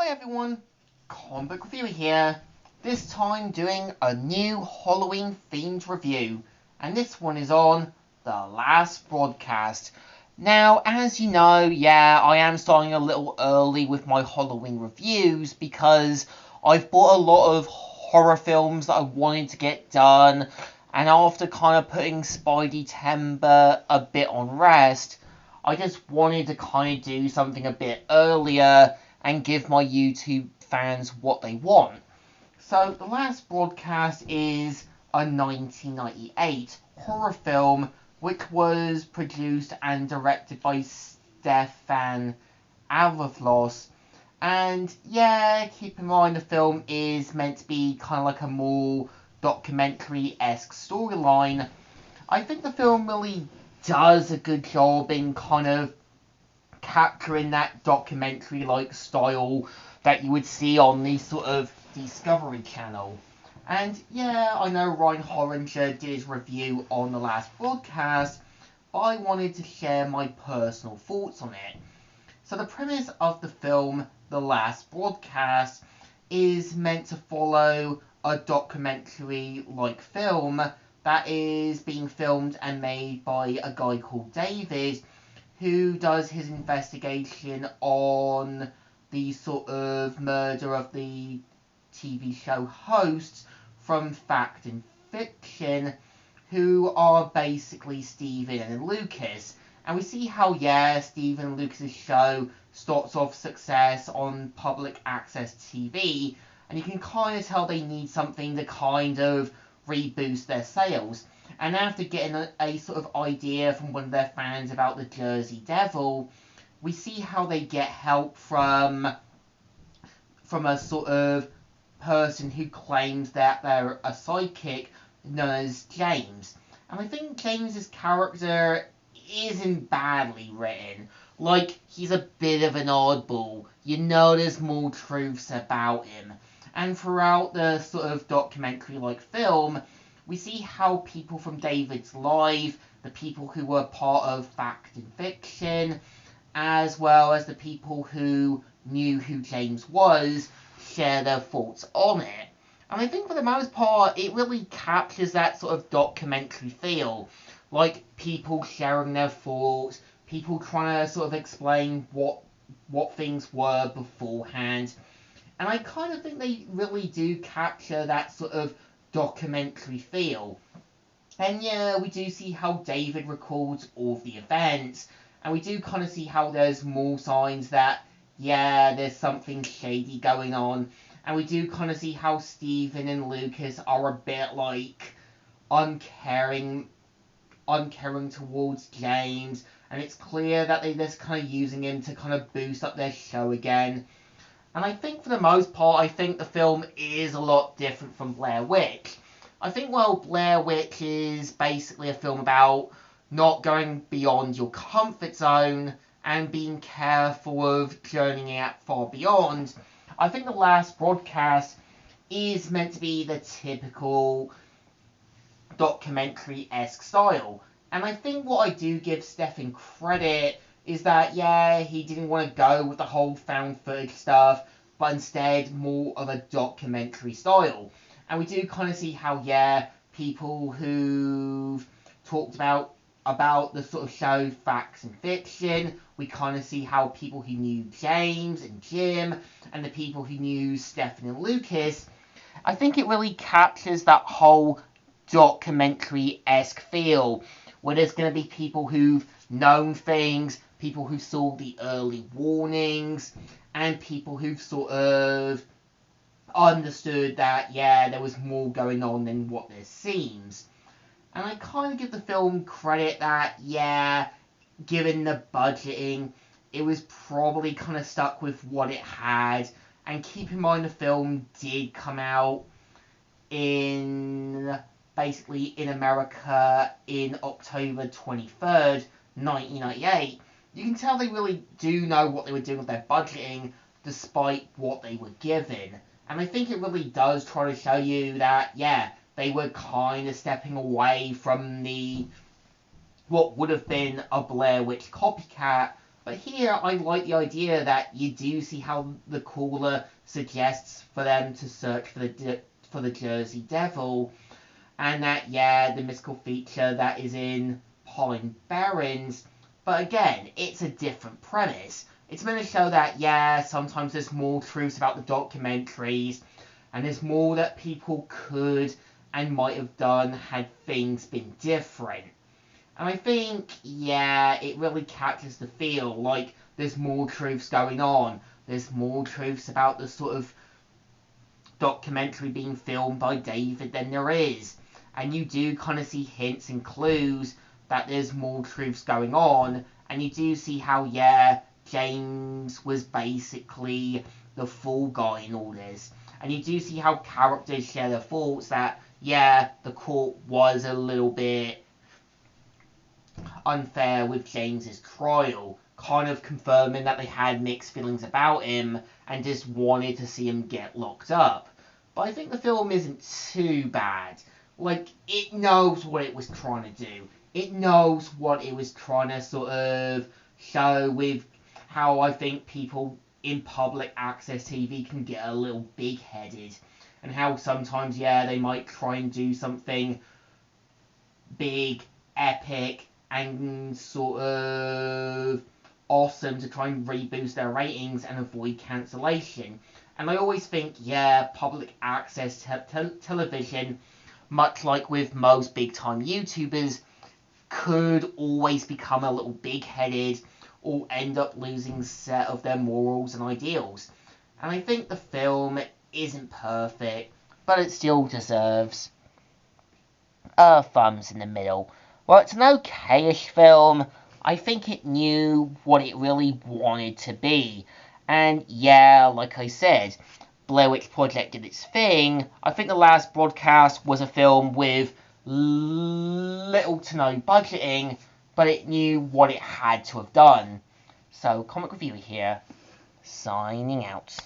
Hi everyone, Comic Book Reviewer here, this time doing a new Halloween themed review, and this one is on The Last Broadcast. Now, as you know, I am starting a little early with my Halloween reviews because I've bought a lot of horror films that I wanted to get done, and after kind of putting Spideytember a bit on rest, I just wanted to kind of do something a bit earlier and give my YouTube fans what they want. So, The Last Broadcast is a 1998 horror film which was produced and directed by Stefan Avravlos. And keep in mind the film is meant to be kind of like a more documentary-esque storyline. I think the film really does a good job in kind of capturing that documentary-like style that you would see on the sort of Discovery Channel. And I know Ryan Horinger did his review on The Last Broadcast, but I wanted to share my personal thoughts on it. So the premise of the film The Last Broadcast is meant to follow a documentary-like film that is being filmed and made by a guy called David, who does his investigation on the sort of murder of the TV show hosts from Fact and Fiction, who are basically Steven and Lucas. And we see how, Steven and Lucas' show starts off success on public access TV, and you can kind of tell they need something to kind of reboost their sales. And after getting a sort of idea from one of their fans about the Jersey Devil, we see how they get help from a sort of person who claims that they're a psychic known as James. And I think James's character isn't badly written. Like, he's a bit of an oddball. You know there's more truths about him. And throughout the sort of documentary-like film, we see how people from David's life, the people who were part of Fact and Fiction, as well as the people who knew who James was, share their thoughts on it. And I think for the most part, it really captures that sort of documentary feel. Like, people sharing their thoughts, people trying to sort of explain what things were beforehand. And I kind of think they really do capture that sort of documentary feel. And we do see how David records all of the events, and we do kind of see how there's more signs that, there's something shady going on. And we do kind of see how Steven and Lucas are a bit, like, uncaring towards James, and it's clear that they're just kind of using him to kind of boost up their show again. And I think for the most part, I think the film is a lot different from Blair Witch. I think, Blair Witch is basically a film about not going beyond your comfort zone and being careful of journeying out far beyond. I think The Last Broadcast is meant to be the typical documentary-esque style. And I think what I do give Stefan credit is that, he didn't want to go with the whole found footage stuff, but instead more of a documentary style. And we do kind of see how, people who've talked about the sort of show Facts and Fiction, we kind of see how people who knew James and Jim, and the people who knew Stefan and Lucas, I think it really captures that whole documentary-esque feel, where there's going to be people who've known things, people who saw the early warnings, and people who've sort of understood that, there was more going on than what there seems. And I kind of give the film credit that, given the budgeting, it was probably kind of stuck with what it had. And keep in mind the film did come out basically in America in October 23rd, 1998. You can tell they really do know what they were doing with their budgeting, despite what they were given. And I think it really does try to show you that, they were kind of stepping away from what would have been a Blair Witch copycat But here I like the idea that you do see how the caller suggests for them to search for the Jersey Devil, and that, yeah, the mystical feature that is in Pine Barrens. But again, it's a different premise. It's meant to show that, yeah, sometimes there's more truths about the documentaries, and there's more that people could and might have done had things been different. And I think, yeah, it really catches the feel, like there's more truths going on. There's more truths about the sort of documentary being filmed by David than there is. And you do kind of see hints and clues that there's more truths going on. And you do see how, yeah, James was basically the fall guy in all this. And you do see how characters share their thoughts that, yeah, the court was a little bit unfair with James's trial, kind of confirming that they had mixed feelings about him and just wanted to see him get locked up. But I think the film isn't too bad. Like, it knows what it was trying to do. It knows what it was trying to sort of show with how I think people in public access TV can get a little big-headed. And how sometimes, yeah, they might try and do something big, epic, and sort of awesome to try and reboost their ratings and avoid cancellation. And I always think, yeah, public access television, much like with most big-time YouTubers, could always become a little big-headed or end up losing set of their morals and ideals. And I think the film isn't perfect, but it still deserves thumbs in the middle. Well, it's an okay-ish film. I think it knew what it really wanted to be. And yeah, like I said, Blair Witch Project did its thing. I think The Last Broadcast was a film with little to no budgeting, but it knew what it had to have done. So, Comic Review here, signing out.